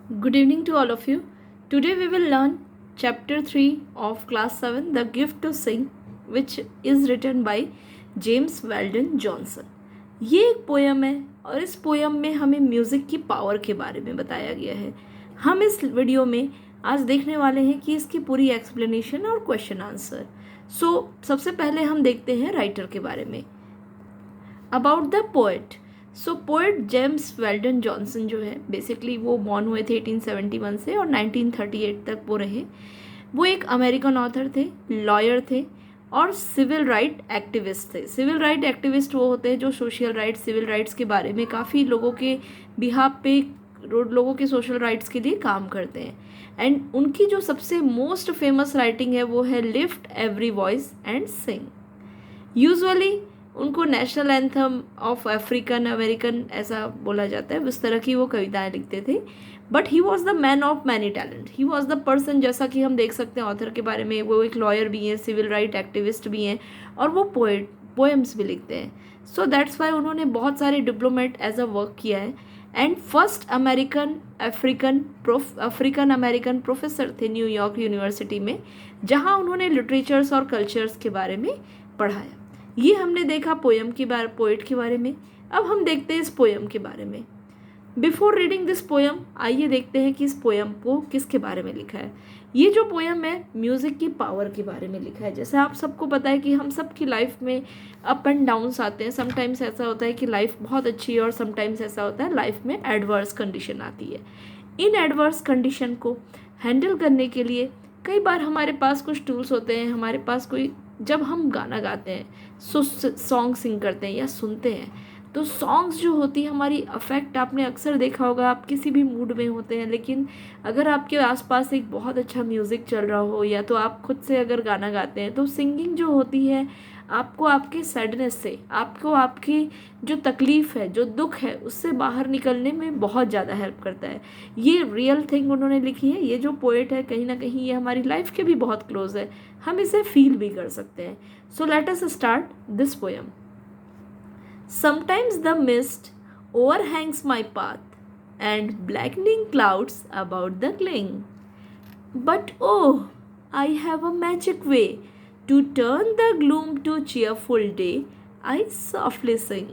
Good evening to all of you. Today we will learn chapter 3 of class 7, The Gift to Sing, which is written by James Weldon Johnson. ये एक poem है और इस poem में हमें music की power के बारे में बताया गया है. हम इस वीडियो में आज देखने वाले हैं कि इसकी पूरी एक्सप्लेनेशन और क्वेश्चन आंसर. सबसे पहले हम देखते हैं राइटर के बारे में. About the poet. Poet James Weldon Johnson जो है बेसिकली वो बॉर्न हुए थे 1871 से और 1938 तक वो रहे. वो एक अमेरिकन ऑथर थे, लॉयर थे और सिविल राइट एक्टिविस्ट थे. सिविल राइट एक्टिविस्ट वो होते हैं जो सोशल राइट्स, सिविल राइट्स के बारे में काफ़ी लोगों के बिहाफ पे लोगों के सोशल राइट्स के लिए काम करते हैं. एंड उनकी जो सबसे मोस्ट फेमस राइटिंग है वो है lift every voice and sing. Usually उनको national anthem of African American ऐसा बोला जाता है, उस तरह की वो कविताएं लिखते थे. But he was the man of many talent. He was the person, जैसा कि हम देख सकते हैं ऑथर के बारे में, वो एक लॉयर भी हैं, सिविल राइट एक्टिविस्ट भी हैं और वो पोएम्स भी लिखते हैं. सो दैट्स वाई उन्होंने बहुत सारे डिप्लोमेट एज अ वर्क किया है. And first African American professor थे न्यूयॉर्क यूनिवर्सिटी में, जहाँ उन्होंने लिटरेचर्स और कल्चर्स के बारे में पढ़ाया. ये हमने देखा पोएट के बारे में. अब हम देखते हैं इस पोएम के बारे में. बिफोर रीडिंग दिस पोएम आइए देखते हैं कि इस पोएम को किसके बारे में लिखा है. ये जो पोएम है म्यूज़िक की पावर के बारे में लिखा है. जैसे आप सबको पता है कि हम सब की लाइफ में अप एंड डाउन्स आते हैं. समटाइम्स ऐसा होता है कि लाइफ बहुत अच्छी है और समटाइम्स ऐसा होता है लाइफ में एडवर्स कंडीशन आती है. इन एडवर्स कंडीशन को हैंडल करने के लिए कई बार हमारे पास कुछ टूल्स होते हैं. हमारे पास कोई, जब हम गाना गाते हैं, सॉन्ग सिंग करते हैं या सुनते हैं, तो सॉन्ग्स जो होती है हमारी अफेक्ट, आपने अक्सर देखा होगा आप किसी भी मूड में होते हैं, लेकिन अगर आपके आसपास एक बहुत अच्छा म्यूज़िक चल रहा हो या तो आप खुद से अगर गाना गाते हैं तो सिंगिंग जो होती है आपको आपके सैडनेस से, आपको आपकी जो तकलीफ़ है, जो दुख है, उससे बाहर निकलने में बहुत ज़्यादा हेल्प करता है. ये रियल थिंग उन्होंने लिखी है. ये जो पोएट है कहीं ना कहीं ये हमारी लाइफ के भी बहुत क्लोज है. हम इसे फील भी कर सकते हैं. So let us start this poem. Sometimes the mist overhangs my path and blackening clouds about the glen. But oh, I have a magic way to turn the gloom to cheerful day. I softly sing.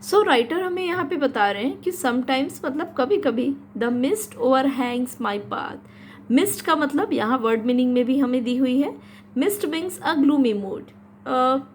So writer हमें यहाँ पे बता रहे हैं कि sometimes मतलब कभी कभी the mist overhangs my path. Mist का मतलब यहाँ वर्ड मीनिंग में भी हमें दी हुई है. Mist means a gloomy mood.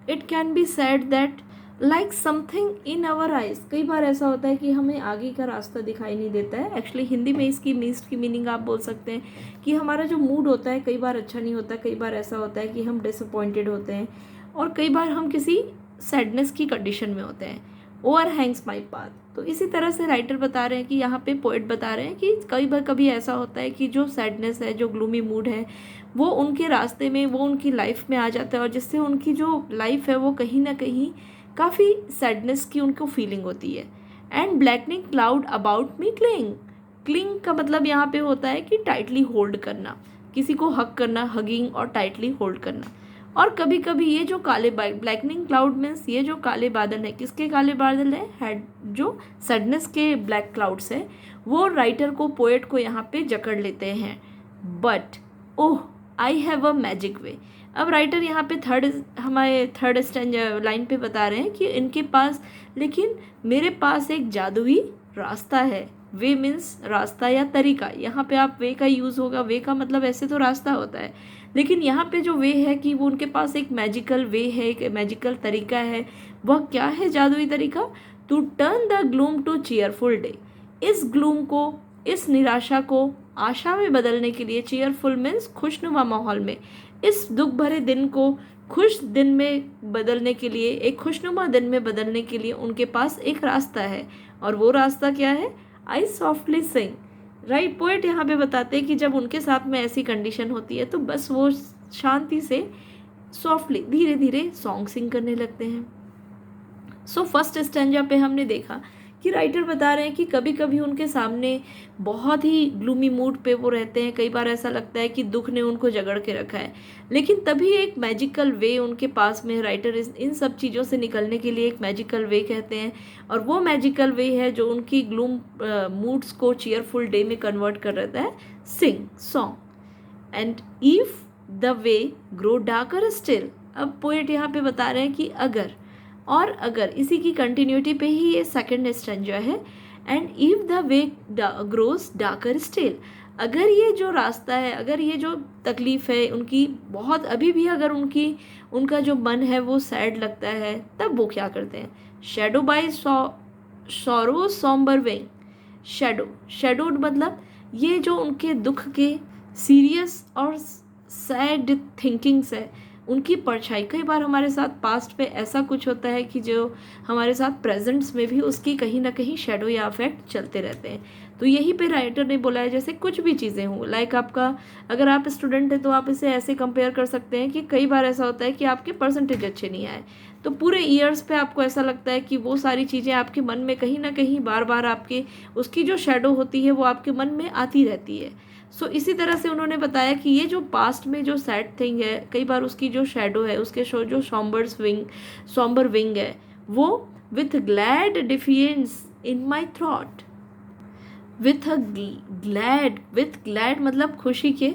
It can be said that like something in our eyes. कई बार ऐसा होता है कि हमें आगे का रास्ता दिखाई नहीं देता है. एक्चुअली हिंदी में इसकी मिस्ट की मीनिंग आप बोल सकते हैं कि हमारा जो मूड होता है कई बार अच्छा नहीं होता. कई बार ऐसा होता है कि हम डिसअपॉइंटेड होते हैं और कई बार हम किसी सैडनेस की कंडीशन में होते हैं. Over Hanks my path. तो इसी तरह से राइटर बता रहे हैं कि यहाँ पे पोएट बता रहे हैं कि कई बार कभी ऐसा होता है कि जो सैडनेस है, जो ग्लूमी मूड है, वो उनके रास्ते में, वो उनकी लाइफ में आ जाता है और जिससे उनकी जो लाइफ है वो कहीं ना कहीं काफ़ी सैडनेस की उनको फीलिंग होती है. And blackening cloud about me cling. Cling का मतलब यहाँ पे होता है कि टाइटली होल्ड करना, किसी को हग करना, हगिंग और टाइटली होल्ड करना. और कभी कभी ये जो ब्लैकनिंग क्लाउड मीन्स ये जो काले बादल है, किसके काले बादल है, जो सैडनेस के ब्लैक क्लाउड्स है, वो राइटर को, पोएट को यहाँ पे जकड़ लेते हैं. But oh I have a magic way. अब राइटर यहाँ पे हमारे थर्ड लाइन पे बता रहे हैं कि इनके पास, लेकिन मेरे पास एक जादुई रास्ता है. वे मीन्स रास्ता या तरीका. यहाँ पे आप वे का यूज़ होगा. वे का मतलब ऐसे तो रास्ता होता है, लेकिन यहाँ पे जो वे है कि वो उनके पास एक मैजिकल वे है, एक मैजिकल तरीका है. वह क्या है जादुई तरीका? To turn the gloom to cheerful day. इस ग्लूम को, इस निराशा को आशा में बदलने के लिए, चीयरफुल मीन्स खुशनुमा माहौल में, इस दुख भरे दिन को खुश दिन में बदलने के लिए, एक खुशनुमा दिन में बदलने के लिए उनके पास एक रास्ता है. और वो रास्ता क्या है? आई सॉफ्टली सिंग. राइट, पोएट यहाँ पे बताते हैं कि जब उनके साथ में ऐसी कंडीशन होती है तो बस वो शांति से, सॉफ्टली, धीरे धीरे सॉन्ग सिंग करने लगते हैं. सो फर्स्ट स्टैंजा पे हमने देखा कि राइटर बता रहे हैं कि कभी कभी उनके सामने बहुत ही ग्लूमी मूड पे वो रहते हैं, कई बार ऐसा लगता है कि दुख ने उनको जकड़ के रखा है, लेकिन तभी एक मैजिकल वे उनके पास में, राइटर इन सब चीज़ों से निकलने के लिए एक मैजिकल वे कहते हैं, और वो मैजिकल वे है जो उनकी ग्लूम मूड्स को चीयरफुल डे में कन्वर्ट कर देता है, sing song. And if the way grow darker still, अब पोएट यहाँ पे बता रहे हैं कि अगर इसी की कंटिन्यूटी पे ही ये सेकंड स्टैंजा है, and if the way grows darker still, अगर ये जो रास्ता है, अगर ये जो तकलीफ है उनकी बहुत, अभी भी अगर उनका जो मन है वो सैड लगता है, तब वो क्या करते हैं, shadow by sorrow sombre wing, shadow मतलब ये जो उनके दुख के सीरियस और सैड थिंकिंग्स है, उनकी परछाई, कई बार हमारे साथ पास्ट पे ऐसा कुछ होता है कि जो हमारे साथ प्रेजेंट्स में भी उसकी कहीं ना कहीं शेडो या इफेक्ट चलते रहते हैं। तो यही पे राइटर ने बोला है जैसे कुछ भी चीज़ें हों, लाइक आपका, अगर आप स्टूडेंट हैं तो आप इसे ऐसे कंपेयर कर सकते हैं कि कई बार ऐसा होता है कि आपके परसेंटेज अच्छे नहीं आए, तो पूरे ईयर्स पे आपको ऐसा लगता है कि वो सारी चीज़ें आपके मन में कहीं ना कहीं बार बार आपके उसकी जो शेडो होती है वो आपके मन में आती रहती है। सो इसी तरह से उन्होंने बताया कि ये जो पास्ट में जो सैड थिंग है, कई बार उसकी जो शेडो है, उसके जो सॉम्बर विंग है, वो with glad defiance in my thought, with glad मतलब खुशी के,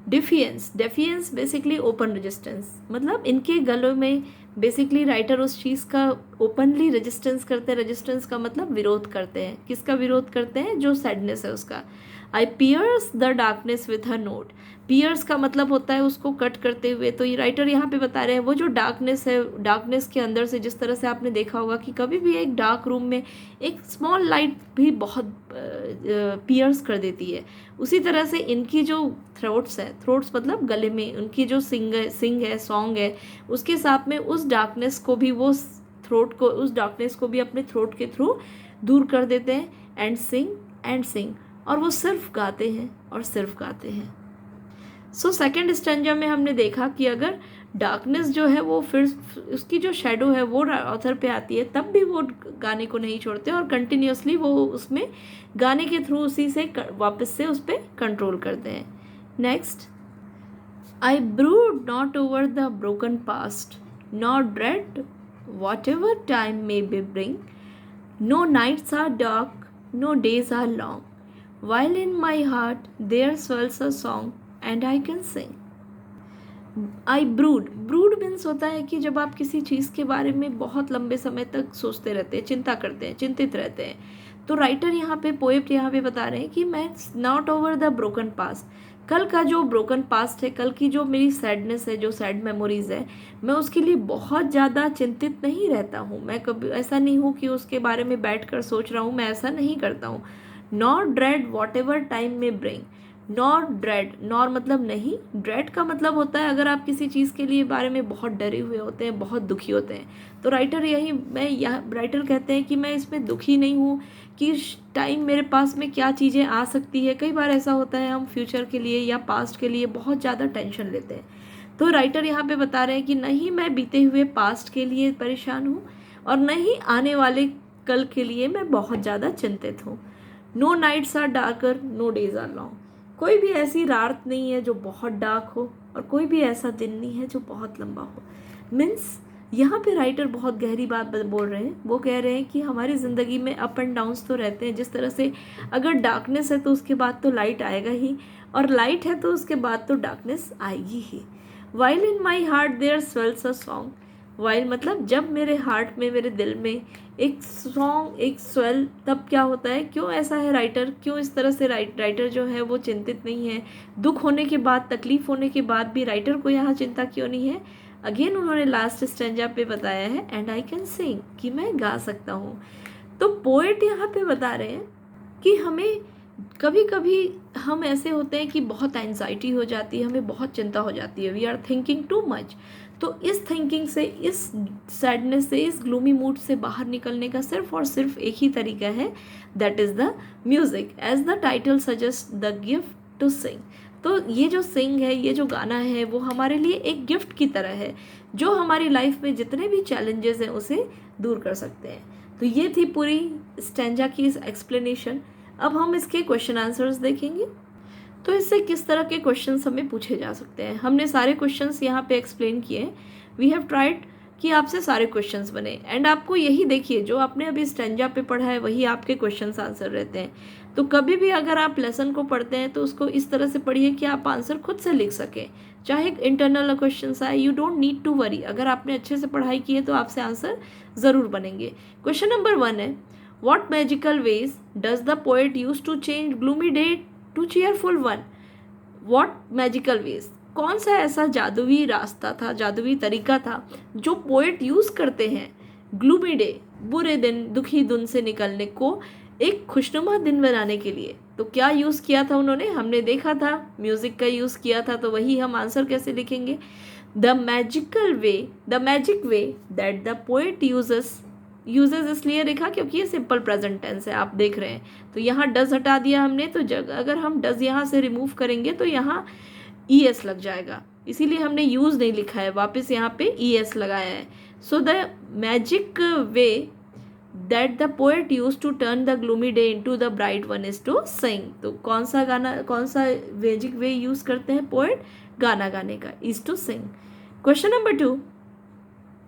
डेफियंस बेसिकली ओपन रेजिस्टेंस, मतलब इनके गलों में बेसिकली राइटर उस चीज़ का ओपनली रेजिस्टेंस करते हैं। रेजिस्टेंस का मतलब विरोध करते हैं, किसका विरोध करते हैं, जो सैडनेस है उसका। I pierce the darkness with her note, pierce का मतलब होता है उसको कट करते हुए, तो ये राइटर यहाँ पे बता रहे हैं वो जो डार्कनेस है, डार्कनेस के अंदर से, जिस तरह से आपने देखा होगा कि कभी भी एक डार्क रूम में एक स्मॉल लाइट भी बहुत पियर्स कर देती है, उसी तरह से इनकी जो थ्रोट्स मतलब गले में उनकी जो सिंग है सॉन्ग है, उसके साथ में उस डार्कनेस को भी वो उस डार्कनेस को भी अपने थ्रोट के थ्रू दूर कर देते हैं, एंड सिंग, और वो सिर्फ गाते हैं और सिर्फ गाते हैं। सो सेकेंड स्टैंजा में हमने देखा कि अगर डार्कनेस जो है वो फिर उसकी जो शेडो है वो ऑथर पे आती है, तब भी वो गाने को नहीं छोड़ते और कंटिन्यूसली वो उसमें गाने के थ्रू उसी से वापस से उस पर कंट्रोल करते हैं। Next, I brood not over the broken past, not dread whatever time may be bring, no nights are dark, no days are long, while in my heart there swells a song and I can sing. I brood means होता है कि जब आप किसी चीज़ के बारे में बहुत लंबे समय तक सोचते रहते हैं, चिंता करते हैं, चिंतित रहते हैं, तो राइटर यहाँ पे, पोएट यहाँ पे बता रहे हैं कि मैं not over the broken past, कल का जो ब्रोकन पास्ट है, कल की जो मेरी सैडनेस है, जो सैड मेमोरीज है, मैं उसके लिए बहुत ज़्यादा चिंतित नहीं रहता हूँ। मैं कभी ऐसा नहीं हूँ कि उसके बारे में बैठ कर सोच रहा हूँ, मैं ऐसा नहीं करता हूँ। Nor dread whatever time में ब्रिंग, नॉर ड्रेड, नॉर मतलब नहीं, ड्रेड का मतलब होता है अगर आप किसी चीज़ के लिए बारे में बहुत डरे हुए होते हैं, बहुत दुखी होते हैं, तो राइटर कहते हैं कि मैं इसमें दुखी नहीं हूँ कि टाइम मेरे पास में क्या चीज़ें आ सकती है। कई बार ऐसा होता है हम फ्यूचर के लिए या पास्ट के लिए बहुत ज़्यादा टेंशन लेते हैं, तो राइटर यहाँ पे बता रहे हैं कि नहीं मैं बीते हुए पास्ट के लिए परेशान हूँ और नहीं आने वाले कल के लिए मैं बहुत ज़्यादा चिंतित हूँ। No nights are darker, no days are long, कोई भी ऐसी रात नहीं है जो बहुत डार्क हो और कोई भी ऐसा दिन नहीं है जो बहुत लंबा हो। मीन्स यहाँ पे राइटर बहुत गहरी बात बोल रहे हैं। वो कह रहे हैं कि हमारी ज़िंदगी में अप एंड डाउन्स तो रहते हैं, जिस तरह से अगर डार्कनेस है तो उसके बाद तो लाइट आएगा ही, और लाइट है तो उसके बाद तो डार्कनेस आएगी ही। While in my heart there swells a song, while मतलब जब मेरे हार्ट में, मेरे दिल में एक सॉन्ग, एक स्वेल, तब क्या होता है, क्यों ऐसा है राइटर, क्यों इस तरह से राइटर जो है वो चिंतित नहीं है, दुख होने के बाद, तकलीफ होने के बाद भी राइटर को यहाँ चिंता क्यों नहीं है। अगेन उन्होंने लास्ट स्टैंजा पे बताया है एंड आई कैन सिंग, कि मैं गा सकता हूँ। तो पोएट यहाँ पे बता रहे हैं कि हमें कभी कभी हम ऐसे होते हैं कि बहुत एंजाइटी हो जाती है, हमें बहुत चिंता हो जाती है, we are thinking too much. तो इस थिंकिंग से, इस सैडनेस से, इस ग्लूमी मूड से बाहर निकलने का सिर्फ और सिर्फ एक ही तरीका है, that is the music, as the title suggest the gift to sing. तो ये जो सिंग है, ये जो गाना है, वो हमारे लिए एक गिफ्ट की तरह है जो हमारी लाइफ में जितने भी चैलेंजेस हैं उसे दूर कर सकते हैं। तो ये थी पूरी स्टैंजा की एक्सप्लेनेशन। अब हम इसके क्वेश्चन आंसर्स देखेंगे। तो इससे किस तरह के क्वेश्चंस हमें पूछे जा सकते हैं। हमने सारे क्वेश्चंस यहाँ पे एक्सप्लेन किए। वी हैव ट्राइड कि आपसे सारे क्वेश्चंस बने, एंड आपको यही देखिए जो आपने अभी स्टैंजा पे पढ़ा है वही आपके क्वेश्चंस आंसर रहते हैं। तो कभी भी अगर आप लेसन को पढ़ते हैं तो उसको इस तरह से पढ़िए कि आप आंसर खुद से लिख सकें, चाहे इंटरनल क्वेश्चंस आए। You don't need to worry, अगर आपने अच्छे से पढ़ाई की है तो आपसे आंसर ज़रूर बनेंगे। क्वेश्चन नंबर 1 है, what magical ways does the poet use to change gloomy day to cheerful one. What magical ways, कौन सा ऐसा जादुई रास्ता था, जादुई तरीका था जो पोएट यूज़ करते हैं ग्लूमी डे, बुरे दिन, दुखी दिन से निकलने को एक खुशनुमा दिन बनाने के लिए। तो क्या यूज़ किया था उन्होंने, हमने देखा था म्यूज़िक का यूज़ किया था। तो वही हम आंसर कैसे लिखेंगे, the magic way that the poet uses इसलिए लिखा क्योंकि ये सिंपल प्रेजेंट टेंस है, आप देख रहे हैं। तो यहाँ डज हटा दिया हमने, तो अगर हम डज यहाँ से रिमूव करेंगे तो यहाँ ES लग जाएगा, इसीलिए हमने यूज़ नहीं लिखा है, वापस यहाँ पे ES लगाया है। So the magic way that the poet use to turn the gloomy day into the bright one is to sing. तो कौन सा मैजिक वे यूज करते हैं पोएट, गाना गाने का, is to sing. Question number 2,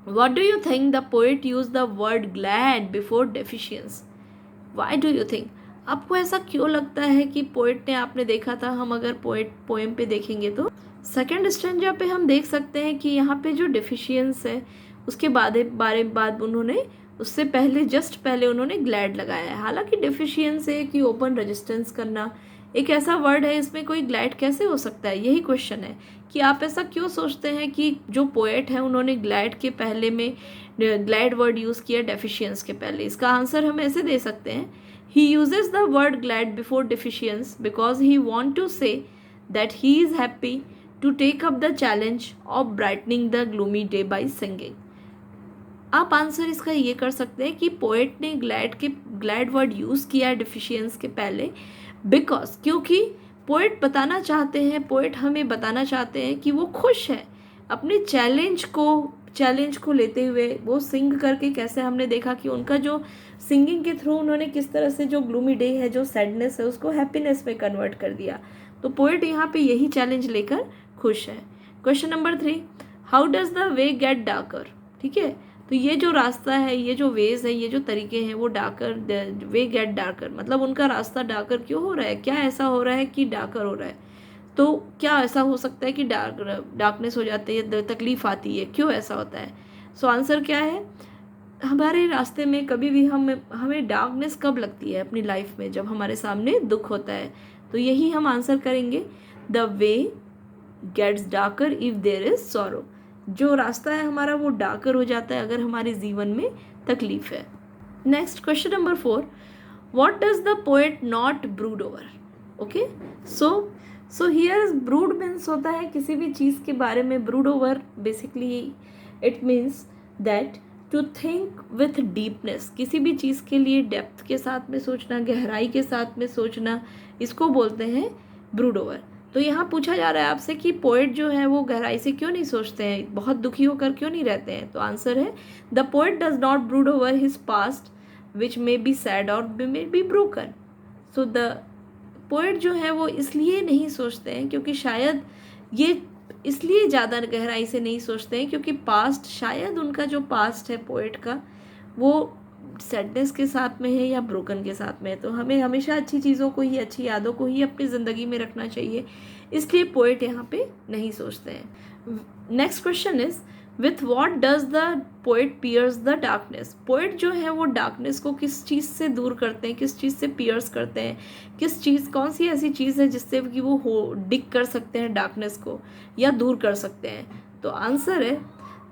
what do you think the poet used the word glad before deficiency? Why do you think? आपको ऐसा क्यों लगता है कि पोएट ने, आपने देखा था, हम अगर पोएम पे देखेंगे तो सेकेंड स्टैंजा पे हम देख सकते हैं कि यहाँ पे जो डेफिशिएंस है उसके बाद उन्होंने उससे पहले जस्ट पहले उन्होंने ग्लैड लगाया है। हालांकि डेफिशिएंस है कि ओपन रेजिस्टेंस करना एक ऐसा वर्ड है, इसमें कोई ग्लैड कैसे हो सकता है, यही क्वेश्चन है कि आप ऐसा क्यों सोचते हैं कि जो पोएट है उन्होंने ग्लैड के पहले में ग्लैड वर्ड यूज़ किया डेफिशिएंस के पहले। इसका आंसर हम ऐसे दे सकते हैं, he uses the word glad before defiance because he want to say that he is happy to take up the challenge of brightening the gloomy day by singing. आप आंसर इसका ये कर सकते हैं कि पोएट ने ग्लैड वर्ड यूज़ किया है डेफिशिएंस के पहले बिकॉज, क्योंकि पोएट हमें बताना चाहते हैं कि वो खुश है अपने चैलेंज को लेते हुए। वो सिंग करके कैसे, हमने देखा कि उनका जो सिंगिंग के थ्रू उन्होंने किस तरह से जो ग्लूमी डे है, जो सैडनेस है, उसको हैप्पीनेस में कन्वर्ट कर दिया। तो पोएट यहाँ पे यही चैलेंज लेकर खुश है। Question number 3, how does the way get darker. ठीक है, तो ये जो रास्ता है, ये जो वेज है, ये जो तरीके हैं वो वे गेट डार्कर, मतलब उनका रास्ता डार्कर क्यों हो रहा है, क्या ऐसा हो रहा है कि डार्कर हो रहा है। तो क्या ऐसा हो सकता है कि डार्कनेस हो जाती है, तकलीफ आती है, क्यों ऐसा होता है। सो आंसर क्या है, हमारे रास्ते में कभी भी हमें डार्कनेस कब लगती है अपनी लाइफ में, जब हमारे सामने दुख होता है। तो यही हम आंसर करेंगे, the way gets darker if there is sorrow. जो रास्ता है हमारा वो डार्कर हो जाता है अगर हमारे जीवन में तकलीफ है। Next question number 4, what does the poet not brood over. Okay, so here brood means होता है किसी भी चीज़ के बारे में, brood over basically it means that to think with deepness, किसी भी चीज़ के लिए डेप्थ के साथ में सोचना, गहराई के साथ में सोचना, इसको बोलते हैं ब्रूड ओवर। तो यहाँ पूछा जा रहा है आपसे कि पोएट जो है वो गहराई से क्यों नहीं सोचते हैं, बहुत दुखी होकर क्यों नहीं रहते हैं। तो आंसर है, the poet does not brood over his past which may be sad और may be broken. So the poet जो है वो इसलिए नहीं सोचते हैं क्योंकि शायद ये इसलिए ज़्यादा गहराई से नहीं सोचते हैं क्योंकि पास्ट, शायद उनका जो पास्ट है पोएट का वो सैडनेस के साथ में है या ब्रोकन के साथ में है। तो हमें हमेशा अच्छी चीज़ों को ही, अच्छी यादों को ही अपनी ज़िंदगी में रखना चाहिए, इसलिए पोएट यहाँ पे नहीं सोचते हैं। Next question is, with what does the poet pierce the darkness. Poet जो है वो डार्कनेस को किस चीज़ से दूर करते हैं, किस चीज़ से पियर्स करते हैं, कौन सी ऐसी चीज़ है जिससे कि वो डिक कर सकते हैं डार्कनेस को या दूर कर सकते हैं। तो आंसर है,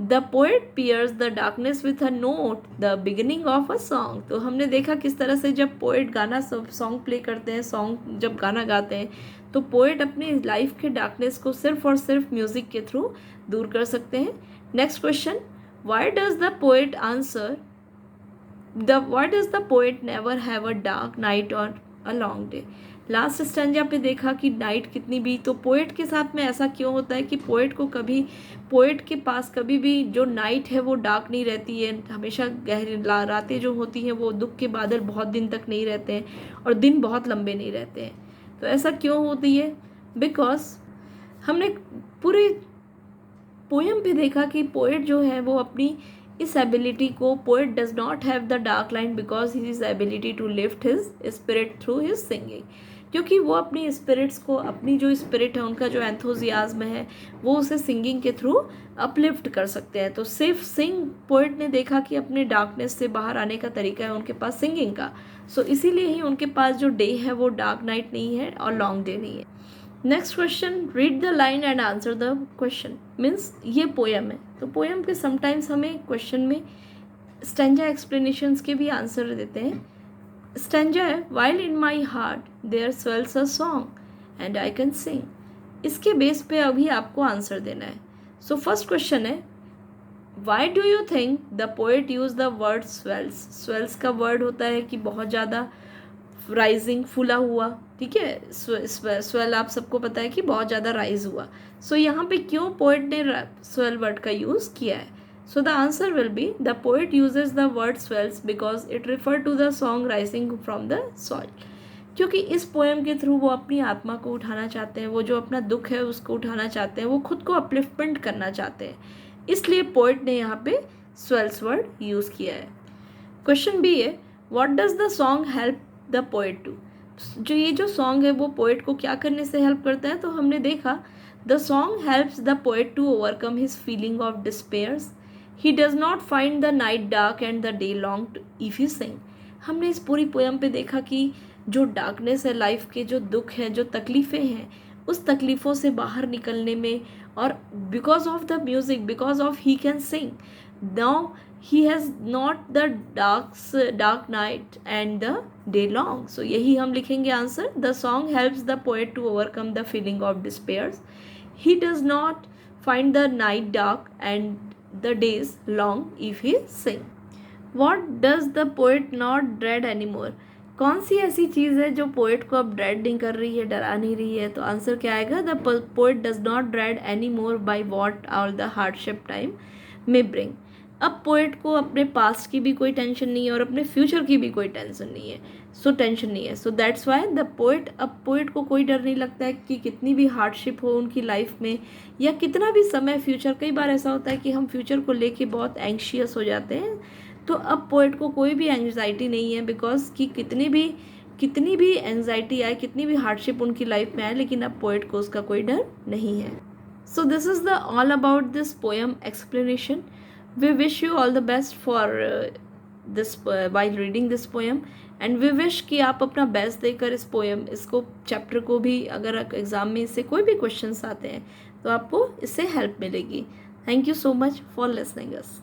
the poet pierce the darkness with a note the beginning of a song. तो हमने देखा किस तरह से जब पोएट सॉन्ग प्ले करते हैं, सॉन्ग जब गाना गाते हैं, तो पोएट अपनी लाइफ के डार्कनेस को सिर्फ और सिर्फ म्यूज़िक के थ्रू दूर कर सकते हैं। Next question, why does the poet never have a dark night और a long day. Last stanza पे देखा कि नाइट कितनी भी, तो पोएट के साथ में ऐसा क्यों होता है कि पोएट के पास कभी भी जो नाइट है वो डार्क नहीं रहती है, हमेशा गहरी रातें जो होती हैं वो दुख के बादल बहुत दिन तक नहीं रहते हैं और दिन बहुत लंबे नहीं रहते हैं। तो ऐसा क्यों होती है? बिकॉज हमने पूरे पोएम पे देखा कि पोएट जो है वो अपनी इस एबिलिटी को, poet does not have the dark line because his ability to lift his spirit through his singing, क्योंकि वो अपनी स्पिरिट्स को, अपनी जो स्पिरिट है, उनका जो एंथुजियाज्म है, वो उसे सिंगिंग के थ्रू अपलिफ्ट कर सकते हैं। तो सिर्फ पोएट ने देखा कि अपने डार्कनेस से बाहर आने का तरीका है उनके पास सिंगिंग का। सो इसीलिए ही उनके पास जो डे है वो डार्क नाइट नहीं है और लॉन्ग डे नहीं है। Next question, read the line and answer the question. Means ये पोएम है, तो पोएम के समटाइम्स हमें क्वेश्चन में स्टैंजा एक्सप्लेनेशंस के भी आंसर देते हैं। स्टैंजा है, while in my heart there swells a song and I can sing. इसके बेस पे अभी आपको आंसर देना है। सो फर्स्ट क्वेश्चन है, why do you think the poet use the word swells. Swells का वर्ड होता है कि बहुत ज़्यादा राइजिंग, फूला हुआ, ठीक है। स्वेल आप सबको पता है कि बहुत ज़्यादा राइज हुआ। सो यहाँ पे क्यों पोएट ने स्वेल वर्ड का यूज़ किया है? So the answer will be, the poet uses the word swells because it refer to the song rising from the soil. क्योंकि इस पोएम के थ्रू वो अपनी आत्मा को उठाना चाहते हैं, वो जो अपना दुख है उसको उठाना चाहते हैं, वो खुद को अपलिफ्टमेंट करना चाहते हैं, इसलिए पोएट ने यहाँ पे स्वेल्स वर्ड यूज़ किया है। क्वेश्चन बी है, what does the song help the poet to. जो सॉन्ग है वो पोएट को क्या करने से हेल्प करता है? तो हमने देखा, the song helps the poet to overcome his feeling of despairs. He does not find the night dark and the day long if he sing. हमने इस पूरी पोएम पे देखा कि जो डार्कनेस है लाइफ के, जो दुख है, जो तकलीफ़ें हैं, उस तकलीफ़ों से बाहर निकलने में, और because of the music, because of he can sing, now he has not the dark night and the day long. So यही हम लिखेंगे answer. The song helps the poet to overcome the feeling of despair. He does not find the night dark and the days long if he sing. What does the poet not dread anymore? कौन सी ऐसी चीज़ है जो poet को अब dread नहीं कर रही है, डरा नहीं रही है? तो आंसर क्या आएगा? The poet does not dread any more by what all the hardship time may bring. अब पोएट को अपने पास्ट की भी कोई टेंशन नहीं है और अपने फ्यूचर की भी कोई टेंशन नहीं है। So that's why the poet, अब पोएट को कोई डर नहीं लगता है कि कितनी भी हार्डशिप हो उनकी लाइफ में, या कितना भी समय फ्यूचर, कई बार ऐसा होता है कि हम फ्यूचर को लेके बहुत एंग्शियस हो जाते हैं, तो अब पोएट को कोई भी एंग्जाइटी नहीं है, बिकॉज कि कितनी भी एंग्जाइटी आए, कितनी भी हार्डशिप उनकी लाइफ में आए, लेकिन अब पोएट को उसका कोई डर नहीं है। So this is the all about this poem explanation. We wish you all the best for this while reading this poem, and we wish कि आप अपना बेस्ट देकर इस पोएम, इसको चैप्टर को भी, अगर एग्ज़ाम में इससे कोई भी क्वेश्चंस आते हैं तो आपको इससे हेल्प मिलेगी। Thank you so much for listening us.